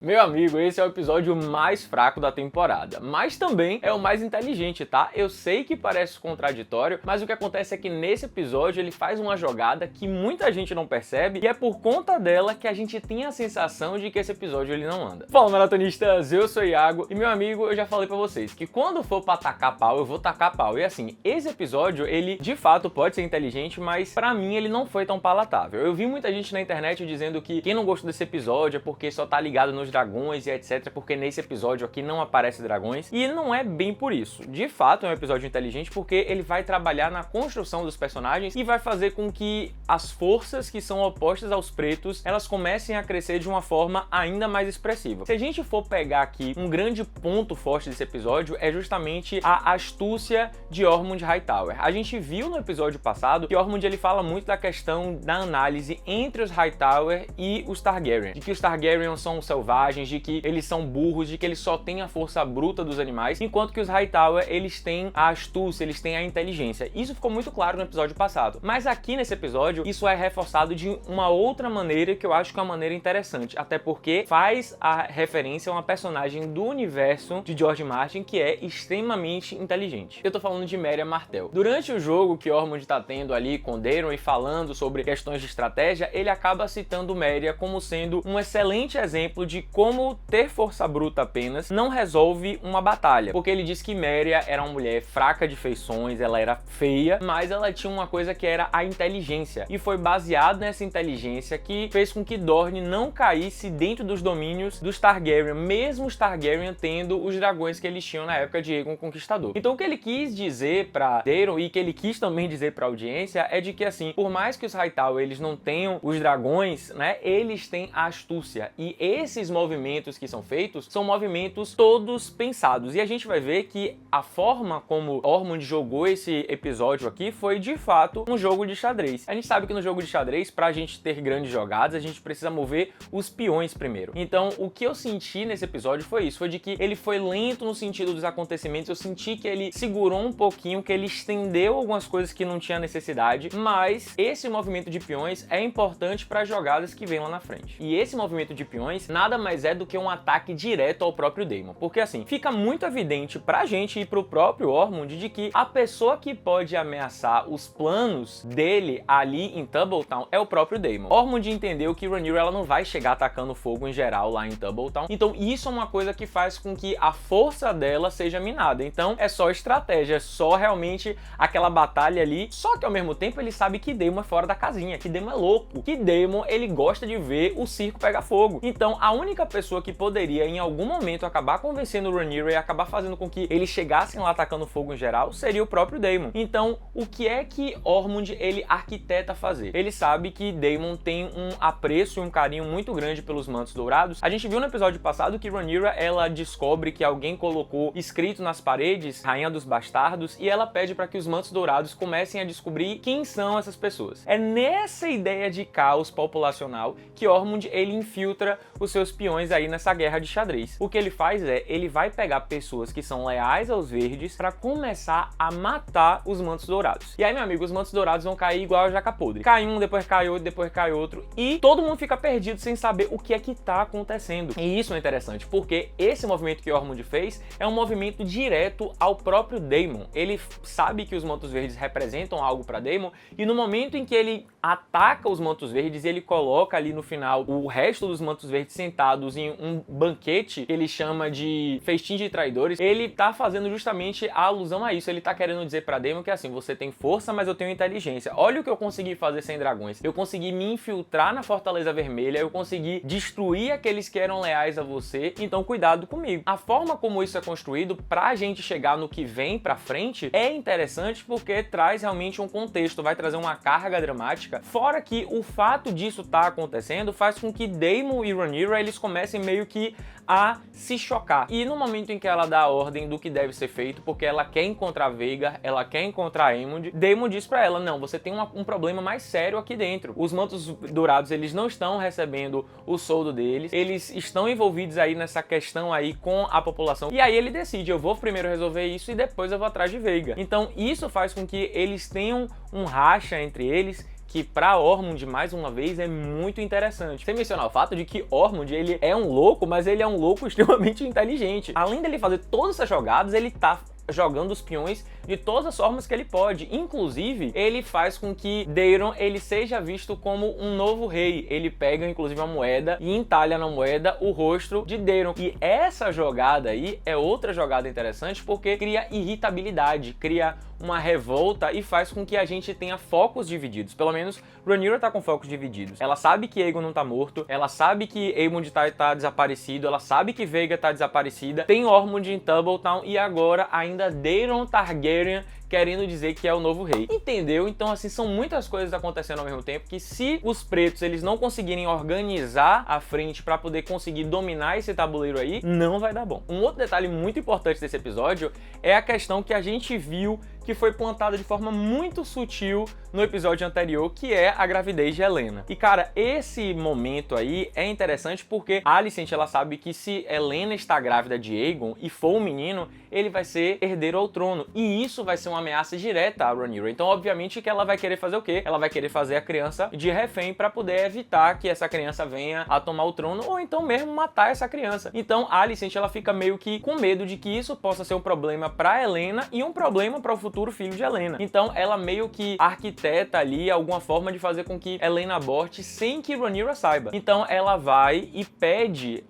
Meu amigo, esse é o episódio mais fraco da temporada, mas também é o mais inteligente, tá? Eu sei que parece contraditório, mas o que acontece é que nesse episódio ele faz uma jogada que muita gente não percebe e é por conta dela que a gente tem a sensação de que esse episódio ele não anda. Fala, maratonistas, eu sou o Iago e, meu amigo, eu já falei pra vocês que quando for pra tacar pau, eu vou tacar pau. E assim, esse episódio, ele de fato pode ser inteligente, mas pra mim ele não foi tão palatável. Eu vi muita gente na internet dizendo que quem não gostou desse episódio é porque só tá ligado nos dragões e etc, porque nesse episódio aqui não aparece dragões, e não é bem por isso. De fato é um episódio inteligente porque ele vai trabalhar na construção dos personagens e vai fazer com que as forças que são opostas aos pretos, elas comecem a crescer de uma forma ainda mais expressiva. Se a gente for pegar aqui um grande ponto forte desse episódio, é justamente a astúcia de Oromondi Hightower. A gente viu no episódio passado que Oromondi ele fala muito da questão da análise entre os Hightower e os Targaryen, de que os Targaryen são selvagens, de que eles são burros, de que eles só têm a força bruta dos animais, enquanto que os Hightower, eles têm a astúcia, eles têm a inteligência. Isso ficou muito claro no episódio passado. Mas aqui nesse episódio, isso é reforçado de uma outra maneira que eu acho que é uma maneira interessante, até porque faz a referência a uma personagem do universo de George Martin que é extremamente inteligente. Eu tô falando de Meria Martell. Durante o jogo que Oromondi tá tendo ali com Daeron e falando sobre questões de estratégia, ele acaba citando Meria como sendo um excelente exemplo de como ter força bruta apenas não resolve uma batalha, porque ele diz que Meria era uma mulher fraca de feições, ela era feia, mas ela tinha uma coisa que era a inteligência, e foi baseado nessa inteligência que fez com que Dorne não caísse dentro dos domínios dos Targaryen, mesmo os Targaryen tendo os dragões que eles tinham na época de Aegon Conquistador. Então o que ele quis dizer pra Daeron, e que ele quis também dizer pra audiência, é de que assim, por mais que os Hightower eles não tenham os dragões, né, eles têm a astúcia, e esses movimentos que são feitos são movimentos todos pensados, e a gente vai ver que a forma como Oromondi jogou esse episódio aqui foi de fato um jogo de xadrez. A gente sabe que no jogo de xadrez, pra gente ter grandes jogadas, a gente precisa mover os peões primeiro. Então o que eu senti nesse episódio foi isso, foi de que ele foi lento no sentido dos acontecimentos, eu senti que ele segurou um pouquinho, que ele estendeu algumas coisas que não tinha necessidade, mas esse movimento de peões é importante para jogadas que vêm lá na frente. E esse movimento de peões nada mais é do que um ataque direto ao próprio Daemon, porque assim, fica muito evidente pra gente e pro próprio Oromondi de que a pessoa que pode ameaçar os planos dele ali em Tumbletown é o próprio Daemon. Oromondi entendeu que Rhaenyra ela não vai chegar atacando fogo em geral lá em Tumbletown, então isso é uma coisa que faz com que a força dela seja minada. Então é só estratégia, é só realmente aquela batalha ali, só que ao mesmo tempo ele sabe que Daemon é fora da casinha, que Daemon é louco, que Daemon ele gosta de ver o circo pegar fogo. Então a única pessoa que poderia em algum momento acabar convencendo o Rhaenyra e acabar fazendo com que eles chegassem lá atacando fogo em geral seria o próprio Daemon. Então o que é que Oromondi ele arquiteta fazer? Ele sabe que Daemon tem um apreço e um carinho muito grande pelos mantos dourados. A gente viu no episódio passado que Rhaenyra ela descobre que alguém colocou escrito nas paredes Rainha dos Bastardos e ela pede para que os mantos dourados comecem a descobrir quem são essas pessoas. É nessa ideia de caos populacional que Oromondi ele infiltra os seus peões aí nessa guerra de xadrez. O que ele faz é, ele vai pegar pessoas que são leais aos verdes para começar a matar os mantos dourados. E aí, meu amigo, os mantos dourados vão cair igual a jaca podre. Cai um, depois cai outro, depois cai outro, e todo mundo fica perdido sem saber o que é que tá acontecendo. E isso é interessante, porque esse movimento que Oromondi fez é um movimento direto ao próprio Daemon. Ele sabe que os mantos verdes representam algo para Daemon, e no momento em que ele ataca os mantos verdes, ele coloca ali no final o resto dos mantos verdes sentados em um banquete que ele chama de festim de traidores, ele tá fazendo justamente a alusão a isso. Ele tá querendo dizer pra Daemon que assim, você tem força, mas eu tenho inteligência. Olha o que eu consegui fazer sem dragões. Eu consegui me infiltrar na Fortaleza Vermelha, eu consegui destruir aqueles que eram leais a você, então cuidado comigo. A forma como isso é construído pra gente chegar no que vem pra frente é interessante porque traz realmente um contexto, vai trazer uma carga dramática, fora que o fato disso tá acontecendo faz com que Daemon e Rhaenyra eles comecem meio que a se chocar. E no momento em que ela dá a ordem do que deve ser feito, porque ela quer encontrar Vhagar, ela quer encontrar Aemond, Daemon diz pra ela, não, você tem um problema mais sério aqui dentro. Os mantos dourados, eles não estão recebendo o soldo deles, eles estão envolvidos aí nessa questão aí com a população. E aí ele decide, eu vou primeiro resolver isso e depois eu vou atrás de Vhagar. Então isso faz com que eles tenham um racha entre eles que pra Ormond, mais uma vez, é muito interessante. Sem mencionar o fato de que Ormond, ele é um louco, mas ele é um louco extremamente inteligente. Além dele fazer todas essas jogadas, ele tá jogando os peões de todas as formas que ele pode. Inclusive, ele faz com que Daeron ele seja visto como um novo rei. Ele pega, inclusive, uma moeda e entalha na moeda o rosto de Daeron. E essa jogada aí é outra jogada interessante porque cria irritabilidade, cria uma revolta e faz com que a gente tenha focos divididos. Pelo menos Rhaenyra tá com focos divididos. Ela sabe que Aegon não tá morto, ela sabe que Aemond tá desaparecido, ela sabe que Vhaega tá desaparecida, tem Ormond em Tumbletown e agora ainda Daeron Targaryen querendo dizer que é o novo rei. Entendeu? Então, assim, são muitas coisas acontecendo ao mesmo tempo que se os pretos eles não conseguirem organizar a frente para poder conseguir dominar esse tabuleiro aí, não vai dar bom. Um outro detalhe muito importante desse episódio é a questão que a gente viu que foi plantada de forma muito sutil no episódio anterior, que é a gravidez de Helaena. E, cara, esse momento aí é interessante porque a Alicent, ela sabe que se Helaena está grávida de Aegon e for um menino, ele vai ser herdeiro ao trono. E isso vai ser uma ameaça direta a Rhaenyra. Então, obviamente, que ela vai querer fazer o quê? Ela vai querer fazer a criança de refém para poder evitar que essa criança venha a tomar o trono ou então mesmo matar essa criança. Então, a Alicent, ela fica meio que com medo de que isso possa ser um problema para Helaena e um problema para o futuro filho de Helaena. Então, ela meio que arquiteta ali alguma forma de fazer com que Helaena aborte sem que Rhaenyra saiba. Então, ela vai e pede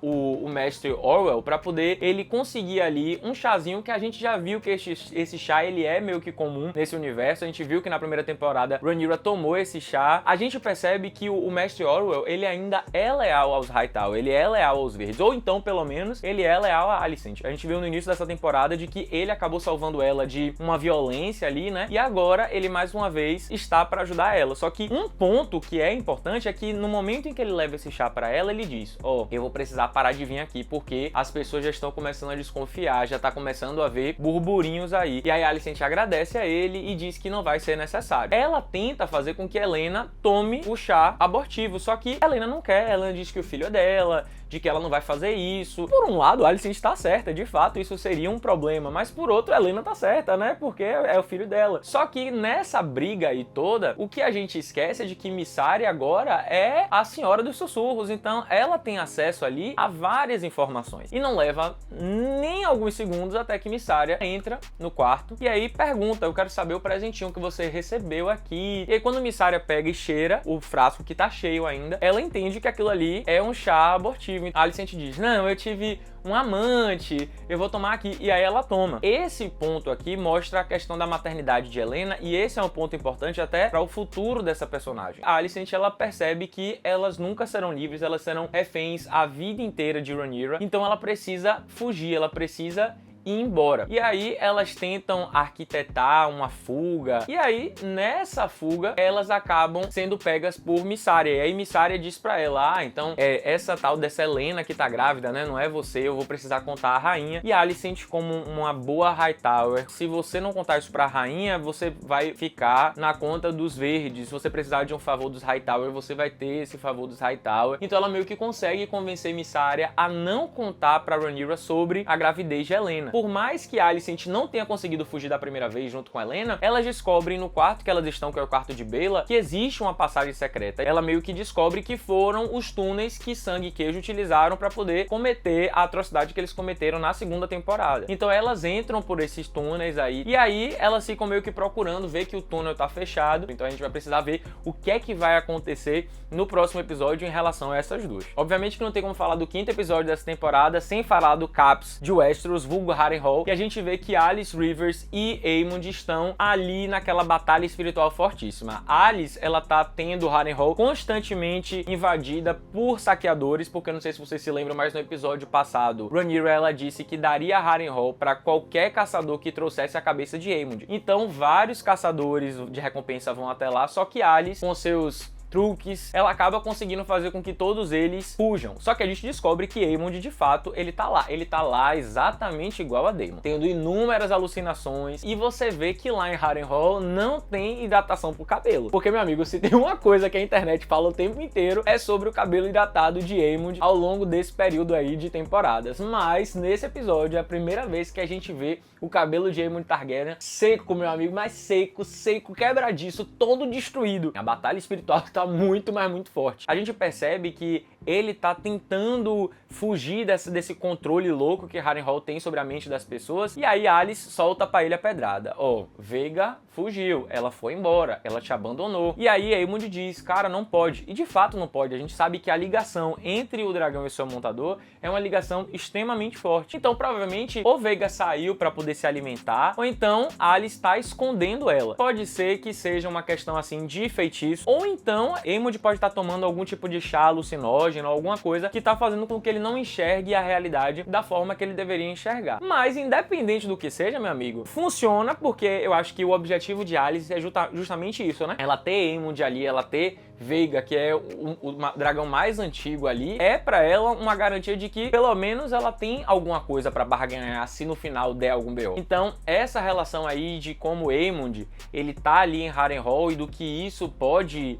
o mestre Orwell para poder ele conseguir ali um chazinho que a gente já viu que esse chá ele é meio que comum nesse universo. A gente viu que na primeira temporada Rhaenyra tomou esse chá. A gente percebe que o mestre Orwell ele ainda é leal aos Hightower, ele é leal aos Verdes, ou então pelo menos ele é leal a Alicent. A gente viu no início dessa temporada de que ele acabou salvando ela de uma violência ali, né? E agora ele mais uma vez está para ajudar ela. Só que um ponto que é importante é que no momento em que ele leva esse chá para ela, ele diz: ó, eu vou precisar parar de vir aqui porque as pessoas já estão começando a desconfiar, já tá começando a ver burburinhos aí. E aí a Alicent agradece a ele e diz que não vai ser necessário. Ela tenta fazer com que Helaena tome o chá abortivo, só que Helaena não quer. Helaena diz que o filho é dela, de que ela não vai fazer isso. Por um lado, a Alicent tá certa, de fato isso seria um problema, mas por outro, Helaena tá certa, né? Porque é o filho dela. Só que nessa briga aí toda, o que a gente esquece é de que Missarya agora é a Senhora dos Sussurros, então ela tem acesso ali a várias informações. E não leva nem alguns segundos até que Missarya entra no quarto e aí pergunta: eu quero saber o presentinho que você recebeu aqui. E aí quando Missarya pega e cheira o frasco que tá cheio ainda, ela entende que aquilo ali é um chá abortivo. A Alicent diz: não, eu tive um amante, eu vou tomar aqui. E aí ela toma. Esse ponto aqui mostra a questão da maternidade de Helaena e esse é um ponto importante até para o futuro dessa personagem. A Alicent, ela percebe que elas nunca serão livres, elas serão reféns a vida inteira de Rhaenyra, então ela precisa fugir, ela precisa ir embora. E aí elas tentam arquitetar uma fuga. E aí, nessa fuga, elas acabam sendo pegas por Missarya. E aí Missarya diz pra ela: ah, então essa tal dessa Helaena que tá grávida, né? Não é você, eu vou precisar contar a rainha. E a Alicent, como uma boa Hightower, se você não contar isso pra rainha, você vai ficar na conta dos Verdes. Se você precisar de um favor dos Hightower, você vai ter esse favor dos Hightower. Então ela meio que consegue convencer Missarya a não contar pra Rhaenyra sobre a gravidez de Helaena. Por mais que a Alicent não tenha conseguido fugir da primeira vez junto com a Helaena, elas descobrem no quarto que elas estão, que é o quarto de Baela, que existe uma passagem secreta. Ela meio que descobre que foram os túneis que Sangue e Queijo utilizaram para poder cometer a atrocidade que eles cometeram na segunda temporada. Então elas entram por esses túneis aí, e aí elas ficam meio que procurando ver que o túnel tá fechado. Então a gente vai precisar ver o que é que vai acontecer no próximo episódio em relação a essas duas. Obviamente que não tem como falar do quinto episódio dessa temporada sem falar do Caps de Westeros, vulgo Harrenhal, e a gente vê que Alyce Rivers e Aemond estão ali naquela batalha espiritual fortíssima. Alyce, ela tá tendo Harrenhal constantemente invadida por saqueadores, porque eu não sei se vocês se lembram, mas no episódio passado, Rhaenyra, ela disse que daria Harrenhal para qualquer caçador que trouxesse a cabeça de Aemond. Então, vários caçadores de recompensa vão até lá, só que Alyce, com seus truques, ela acaba conseguindo fazer com que todos eles fujam. Só que a gente descobre que Aemond, de fato, ele tá lá exatamente igual a Daemon, tendo inúmeras alucinações, e você vê que lá em Harrenhal não tem hidratação pro cabelo. Porque, meu amigo, se tem uma coisa que a internet fala o tempo inteiro, é sobre o cabelo hidratado de Aemond ao longo desse período aí de temporadas. Mas, nesse episódio, é a primeira vez que a gente vê o cabelo de Aemond Targaryen seco, meu amigo, mas seco, quebradiço, todo destruído. A batalha espiritual tá muito, mas muito forte. A gente percebe que ele tá tentando fugir desse controle louco que Harrenhal tem sobre a mente das pessoas, e aí Alice solta pra ele a pedrada. Veiga fugiu, ela foi embora, ela te abandonou. E aí Aemond diz, cara, não pode. E de fato não pode. A gente sabe que a ligação entre o dragão e seu montador é uma ligação extremamente forte. Então provavelmente ou Veiga saiu pra poder se alimentar, ou então Alice tá escondendo ela. Pode ser que seja uma questão assim de feitiço, ou então Aemond pode estar tomando algum tipo de chá alucinógeno, alguma coisa que tá fazendo com que ele não enxergue a realidade da forma que ele deveria enxergar. Mas independente do que seja, meu amigo, funciona, porque eu acho que o objetivo de Alice é justamente isso, né? Ela ter Aemond ali, ela ter Veiga, que é o dragão mais antigo ali, é pra ela uma garantia de que pelo menos ela tem alguma coisa pra barganhar se no final der algum BO. Então essa relação aí de como Aemond ele tá ali em Harrenhal e do que isso pode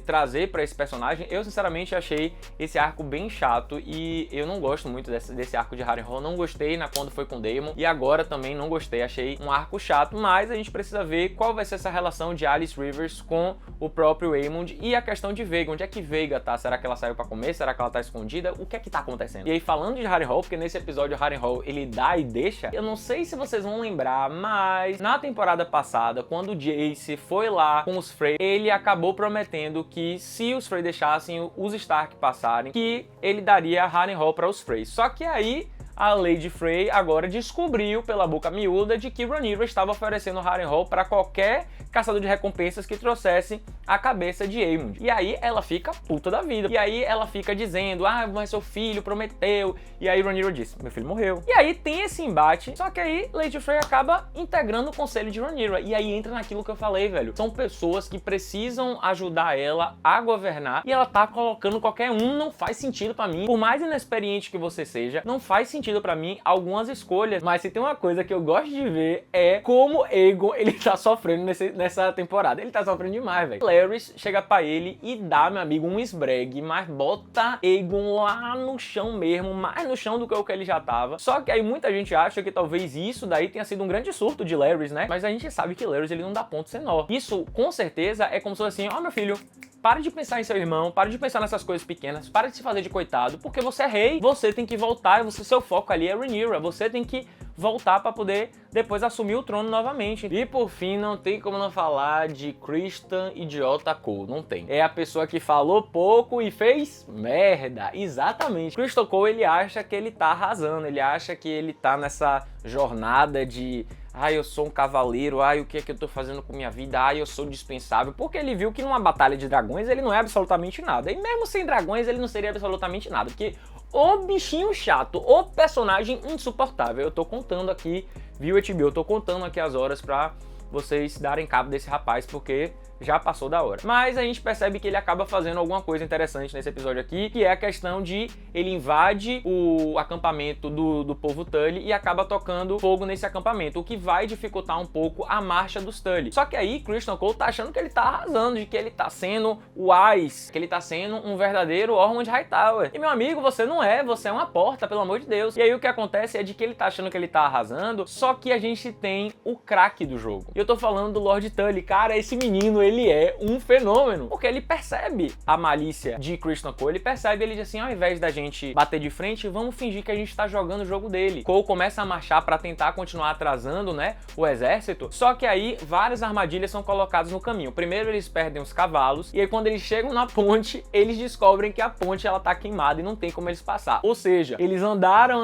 trazer pra esse personagem, eu sinceramente achei esse arco bem chato, e eu não gosto muito desse arco de Harrenhal. Não gostei quando foi com Daemon, e agora também não gostei, achei um arco chato. Mas a gente precisa ver qual vai ser essa relação de Alice Rivers com o próprio Aemond, e a questão de Veiga, onde é que Veiga tá? Será que ela saiu pra comer? Será que ela tá escondida? O que é que tá acontecendo? E aí, falando de Harrenhal, porque nesse episódio Harrenhal ele dá e deixa, eu não sei se vocês vão lembrar, mas na temporada passada, quando o Jace foi lá com os Frey, ele acabou prometendo que se os Frey deixassem os Stark passarem, que ele daria Harrenhal para os Frey. Só que aí a Lady Frey agora descobriu pela boca miúda de que Rhaenyra estava oferecendo Harrenhal para qualquer caçador de recompensas que trouxesse a cabeça de Aemond. E aí ela fica puta da vida. E aí ela fica dizendo, mas seu filho prometeu. E aí Rhaenyra disse, meu filho morreu. E aí tem esse embate, só que aí Lady Frey acaba integrando o conselho de Rhaenyra. E aí entra naquilo que eu falei, velho. São pessoas que precisam ajudar ela a governar, e ela tá colocando qualquer um. Não faz sentido pra mim. Por mais inexperiente que você seja, não faz sentido pra mim algumas escolhas. Mas se tem uma coisa que eu gosto de ver, é como Aegon, ele tá sofrendo nessa temporada. Ele tá sofrendo demais, velho. Larys chega pra ele e dá, meu amigo, um esbregue, mas bota Aegon lá no chão mesmo, mais no chão do que o que ele já tava. Só que aí muita gente acha que talvez isso daí tenha sido um grande surto de Larys, né? Mas a gente sabe que Larys, ele não dá ponto sem nó. Isso, com certeza, é como se fosse assim, meu filho, para de pensar em seu irmão, para de pensar nessas coisas pequenas, para de se fazer de coitado, porque você é rei, você tem que voltar, e seu foco ali é Rhaenyra, você tem que voltar para poder depois assumir o trono novamente. E por fim, não tem como não falar de Criston Idiota Cole, não tem. É a pessoa que falou pouco e fez merda, exatamente. Criston Cole, ele acha que ele tá arrasando, ele acha que ele tá nessa jornada de eu sou um cavaleiro, o que é que eu tô fazendo com minha vida, eu sou dispensável, porque ele viu que numa batalha de dragões ele não é absolutamente nada, e mesmo sem dragões ele não seria absolutamente nada, porque o bichinho chato, o personagem insuportável. Eu tô contando aqui, viu, HBO, eu tô contando aqui as horas pra vocês darem cabo desse rapaz, porque já passou da hora. Mas a gente percebe que ele acaba fazendo alguma coisa interessante nesse episódio aqui, que é a questão de ele invade o acampamento do povo Tully e acaba tocando fogo nesse acampamento, o que vai dificultar um pouco a marcha dos Tully. Só que aí Criston Cole tá achando que ele tá arrasando, de que ele tá sendo o Ice, que ele tá sendo um verdadeiro Ormond Hightower. E meu amigo, você não é, você é uma porta, pelo amor de Deus. E aí o que acontece é de que ele tá achando que ele tá arrasando, só que a gente tem o craque do jogo. E eu tô falando do Lord Tully. Cara, esse menino, ele é um fenômeno, porque ele percebe a malícia de Criston Cole, ele percebe, ele diz assim, ao invés da gente bater de frente, vamos fingir que a gente tá jogando o jogo dele. Cole começa a marchar pra tentar continuar atrasando, né, o exército, só que aí várias armadilhas são colocadas no caminho. Primeiro eles perdem os cavalos, e aí quando eles chegam na ponte, eles descobrem que a ponte, ela tá queimada e não tem como eles passar. Ou seja, eles andaram,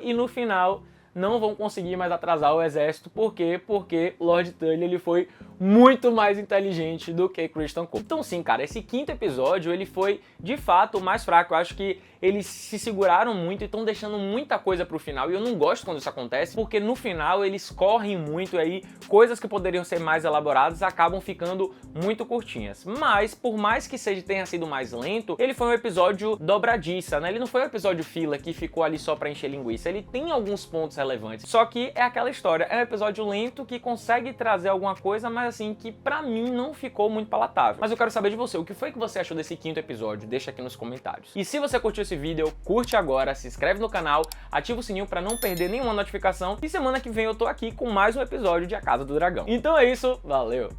e no final não vão conseguir mais atrasar o exército. Por quê? Porque Lord Tully ele foi muito mais inteligente do que Criston Cole. Então sim, cara, esse quinto episódio ele foi de fato o mais fraco. Eu acho que eles se seguraram muito e estão deixando muita coisa pro final, e eu não gosto quando isso acontece, porque no final eles correm muito e aí coisas que poderiam ser mais elaboradas acabam ficando muito curtinhas. Mas, por mais que tenha sido mais lento, ele foi um episódio dobradiça, né? Ele não foi um episódio filler que ficou ali só pra encher linguiça, ele tem alguns pontos relevantes, só que é aquela história, é um episódio lento que consegue trazer alguma coisa, mas assim, que pra mim não ficou muito palatável. Mas eu quero saber de você, o que foi que você achou desse quinto episódio? Deixa aqui nos comentários. E se você curtiu esse vídeo, curte agora, se inscreve no canal, ativa o sininho pra não perder nenhuma notificação, e semana que vem eu tô aqui com mais um episódio de A Casa do Dragão. Então é isso, valeu!